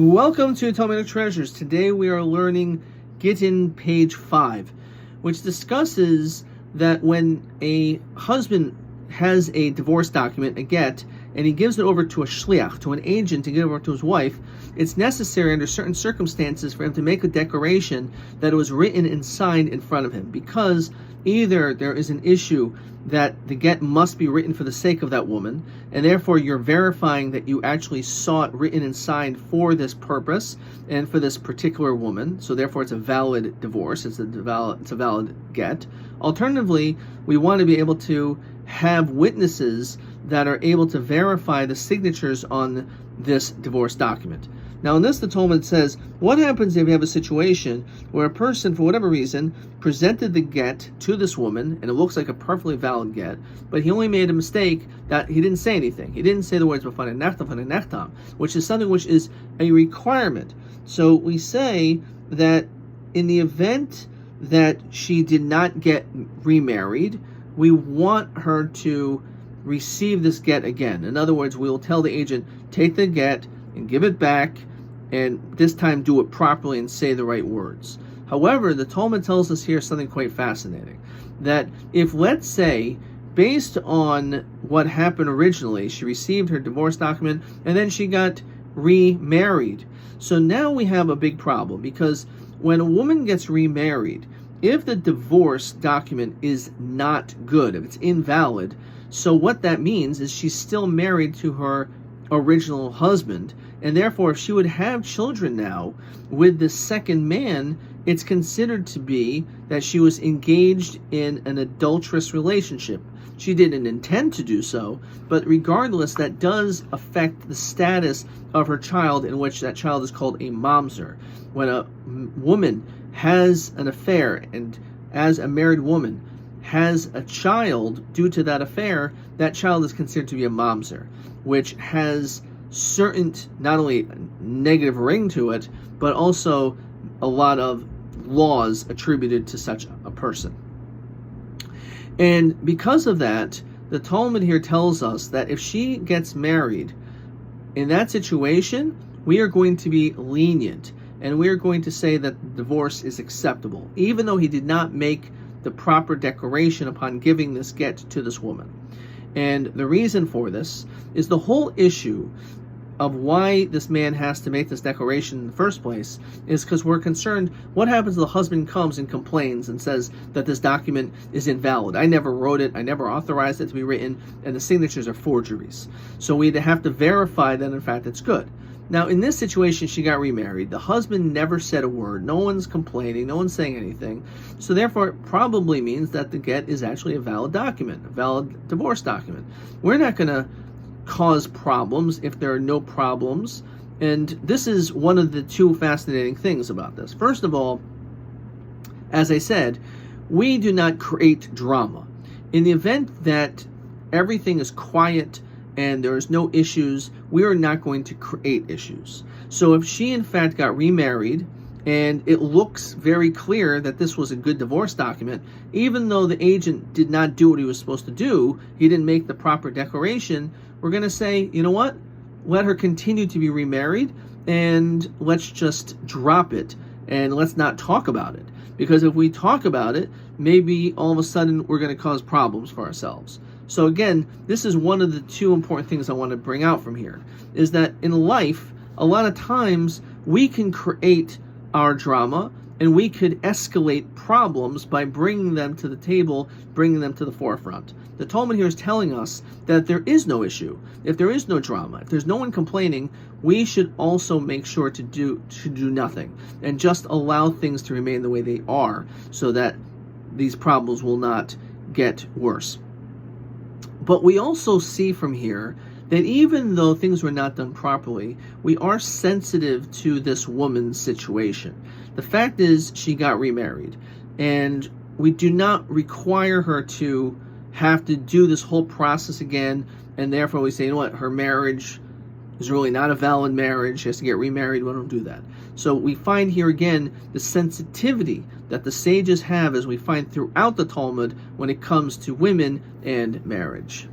Welcome to Talmudic Treasures. Today we are learning Gittin, page 5, which discusses that when a husband has a divorce document, a get, and he gives it over to a shliach, to an agent to give it over to his wife, it's necessary under certain circumstances for him to make a declaration that it was written and signed in front of him, because either there is an issue that the get must be written for the sake of that woman, and therefore you're verifying that you actually saw it written and signed for this purpose and for this particular woman, so therefore it's a valid divorce, it's a valid get. Alternatively, we want to be able to have witnesses that are able to verify the signatures on this divorce document. Now in this, the Talmud says, what happens if you have a situation where a person, for whatever reason, presented the get to this woman, and it looks like a perfectly valid get, but he only made a mistake that he didn't say anything. He didn't say the words b'fanei nechtam, which is something which is a requirement. So we say that in the event that she did not get remarried, we want her to receive this get again. In other words, we will tell the agent, take the get and give it back, and this time do it properly and say the right words. However, the Talmud tells us here something quite fascinating, that if, let's say, based on what happened originally, she received her divorce document and then she got remarried. So now we have a big problem, because when a woman gets remarried, if the divorce document is not good, if it's invalid, so what that means is she's still married to her original husband, and therefore if she would have children now with the second man, it's considered to be that she was engaged in an adulterous relationship. She didn't intend to do so, but regardless, that does affect the status of her child, in which that child is called a mamzer. When a woman has an affair, and as a married woman has a child due to that affair, that child is considered to be a mamzer, which has certain, not only negative ring to it, but also a lot of laws attributed to such a person. And because of that, the Talmud here tells us that if she gets married, in that situation, we are going to be lenient, and we are going to say that divorce is acceptable, even though he did not make the proper declaration upon giving this get to this woman. And the reason for this is the whole issue of why this man has to make this declaration in the first place is because we're concerned what happens if the husband comes and complains and says that this document is invalid. I never wrote it, I never authorized it to be written, and the signatures are forgeries. So we have to verify that in fact it's good. Now in this situation, she got remarried. The husband never said a word. No one's complaining, no one's saying anything. So therefore it probably means that the get is actually a valid document, a valid divorce document. We're not going to cause problems if there are no problems. And this is one of the two fascinating things about this. First of all, as I said, we do not create drama. In the event that everything is quiet and there is no issues, we are not going to create issues. So if she in fact got remarried and it looks very clear that this was a good divorce document, even though the agent did not do what he was supposed to do, he didn't make the proper declaration, we're going to say, you know what? Let her continue to be remarried, and let's just drop it, and let's not talk about it. Because if we talk about it, maybe all of a sudden we're going to cause problems for ourselves. So again, this is one of the two important things I want to bring out from here, is that in life, a lot of times we can create our drama, and we could escalate problems by bringing them to the table, bringing them to the forefront. The Talmud here is telling us that there is no issue. If there is no drama, if there's no one complaining, we should also make sure to do nothing and just allow things to remain the way they are, so that these problems will not get worse. But we also see from here that even though things were not done properly, we are sensitive to this woman's situation. The fact is, she got remarried, and we do not require her to have to do this whole process again, and therefore we say, you know what, her marriage is really not a valid marriage, she has to get remarried. We don't do that. So we find here again the sensitivity that the sages have, as we find throughout the Talmud, when it comes to women and marriage.